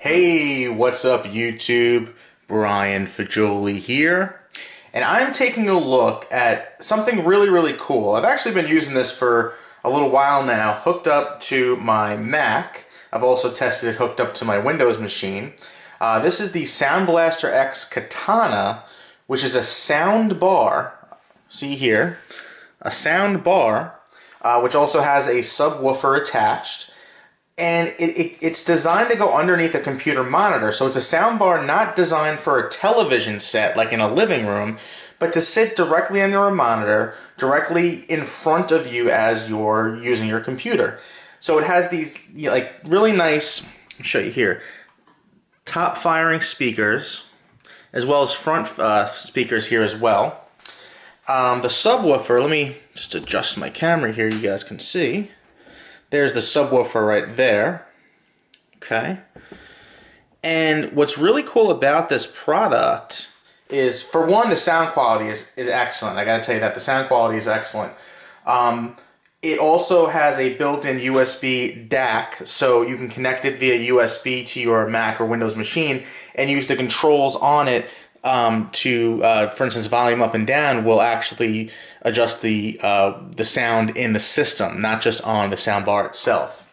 Hey, what's up, YouTube? Brian Fajoli here, and I'm taking a look at something really cool. I've actually been using this for a little while now, hooked up to my Mac. I've also tested it hooked up to my Windows machine. This is the Sound BlasterX Katana, which is a sound bar. See here, a sound bar, which also has a subwoofer attached. And it's designed to go underneath a computer monitor. So it's a soundbar not designed for a television set like in a living room, but to sit directly under a monitor, directly in front of you as you're using your computer. So it has these like really nice, I'll show you here, top firing speakers, as well as front speakers here as well. The subwoofer, let me just adjust my camera here, you guys can see. There's the subwoofer right there. Okay. And what's really cool about this product is, for one, the sound quality is excellent. I gotta tell you that the sound quality is excellent. It also has a built-in USB DAC, so you can connect it via USB to your Mac or Windows machine and use the controls on it for instance, volume up and down will actually adjust the sound in the system, not just on the sound bar itself.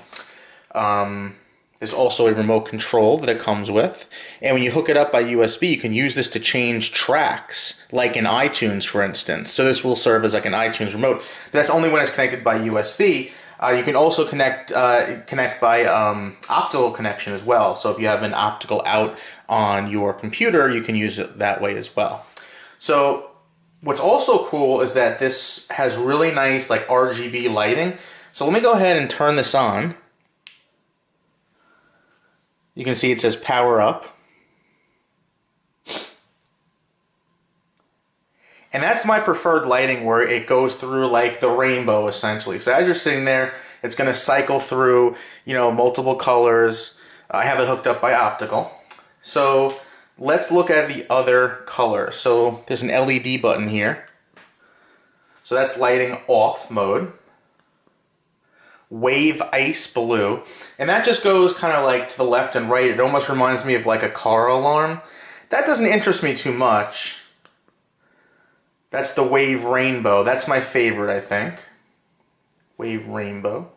There's also a remote control that it comes with, and when you hook it up by USB, you can use this to change tracks, like in iTunes, for instance. So this will serve as like an iTunes remote. But that's only when it's connected by USB. You can also connect by optical connection as well. So if you have an optical out on your computer, you can use it that way as well. So what's also cool is that this has really nice like RGB lighting. So let me go ahead and turn this on. You can see it says power up. And that's my preferred lighting, where it goes through like the rainbow essentially. So as you're sitting there, it's going to cycle through, multiple colors. I have it hooked up by optical. So let's look at the other color. So there's an LED button here. So that's lighting off mode. Wave ice blue. And that just goes kind of like to the left and right. It almost reminds me of like a car alarm. That doesn't interest me too much. That's the wave rainbow. That's my favorite, I think. Wave rainbow.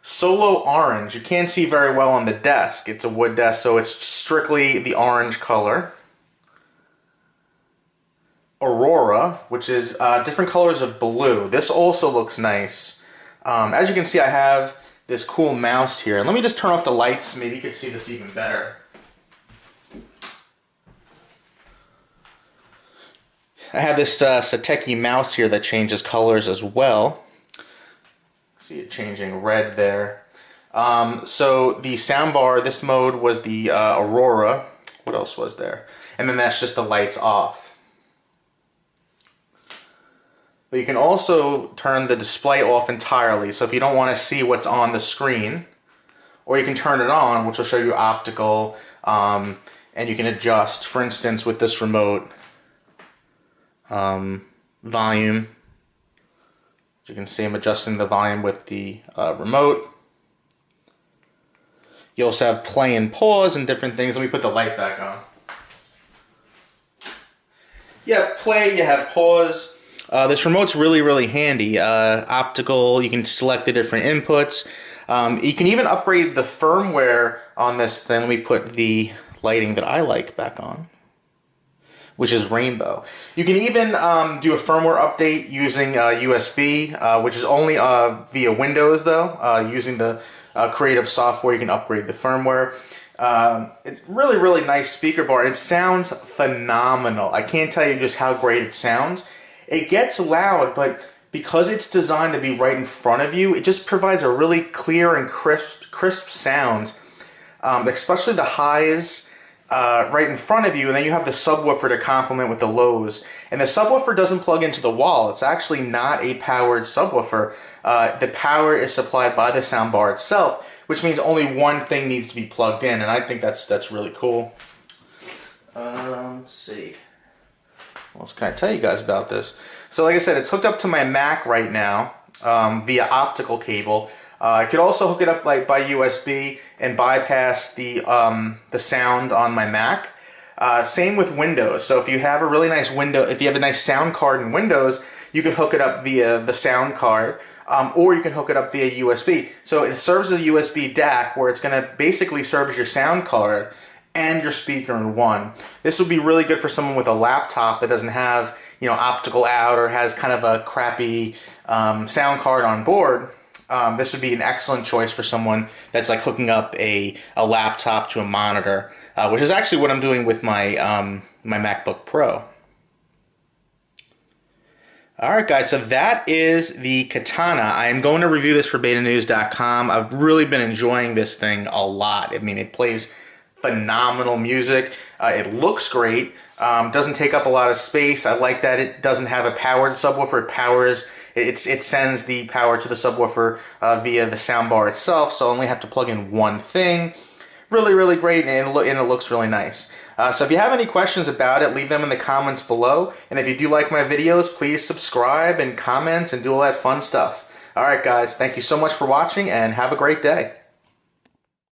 Solo orange. You can't see very well on the desk. It's a wood desk, so it's strictly the orange color. Aurora, which is different colors of blue. This also looks nice. As you can see, I have this cool mouse here. And let me just turn off the lights. Maybe you can see this even better. I have this Sateki mouse here that changes colors as well. See it changing red there. So the soundbar, this mode was the Aurora. What else was there? And then that's just the lights off. But you can also turn the display off entirely. So if you don't want to see what's on the screen, or you can turn it on, which will show you optical, and you can adjust, for instance, with this remote, volume. As you can see, I'm adjusting the volume with the remote. You also have play and pause and different things. Let me put the light back on. You have play, you have pause. This remote's really handy. Optical, you can select the different inputs. You can even upgrade the firmware on this thing. Let me put the lighting that I like back on, which is rainbow. You can even do a firmware update using USB, which is only via Windows though. Using the creative software, you can upgrade the firmware. It's really nice speaker bar. It sounds phenomenal. I can't tell you just how great it sounds. It gets loud, but because it's designed to be right in front of you, it just provides a really clear and crisp sound, especially the highs. Right in front of you, and then you have the subwoofer to complement with the lows. And the subwoofer doesn't plug into the wall. It's actually not a powered subwoofer. The power is supplied by the soundbar itself, which means only one thing needs to be plugged in, and I think that's really cool. Let's see. What else can I tell you guys about this? So like I said, it's hooked up to my Mac right now via optical cable. I could also hook it up like by USB and bypass the sound on my Mac. Same with Windows. So if you have a really nice if you have a nice sound card in Windows, you can hook it up via the sound card, or you can hook it up via USB. So it serves as a USB DAC, where it's going to basically serve as your sound card and your speaker in one. This would be really good for someone with a laptop that doesn't have, optical out, or has kind of a crappy sound card on board. This would be an excellent choice for someone that's like hooking up a laptop to a monitor, which is actually what I'm doing with my my MacBook Pro. Alright guys, so that is the Katana. I am going to review this for betanews.com. I've really been enjoying this thing a lot. I mean, it plays phenomenal music. It looks great. Doesn't take up a lot of space. I like that it doesn't have a powered subwoofer. It sends the power to the subwoofer via the soundbar itself, so I only have to plug in one thing. Really, really great, and it looks really nice. So if you have any questions about it, leave them in the comments below. And if you do like my videos, please subscribe and comment and do all that fun stuff. Alright guys, thank you so much for watching, and have a great day.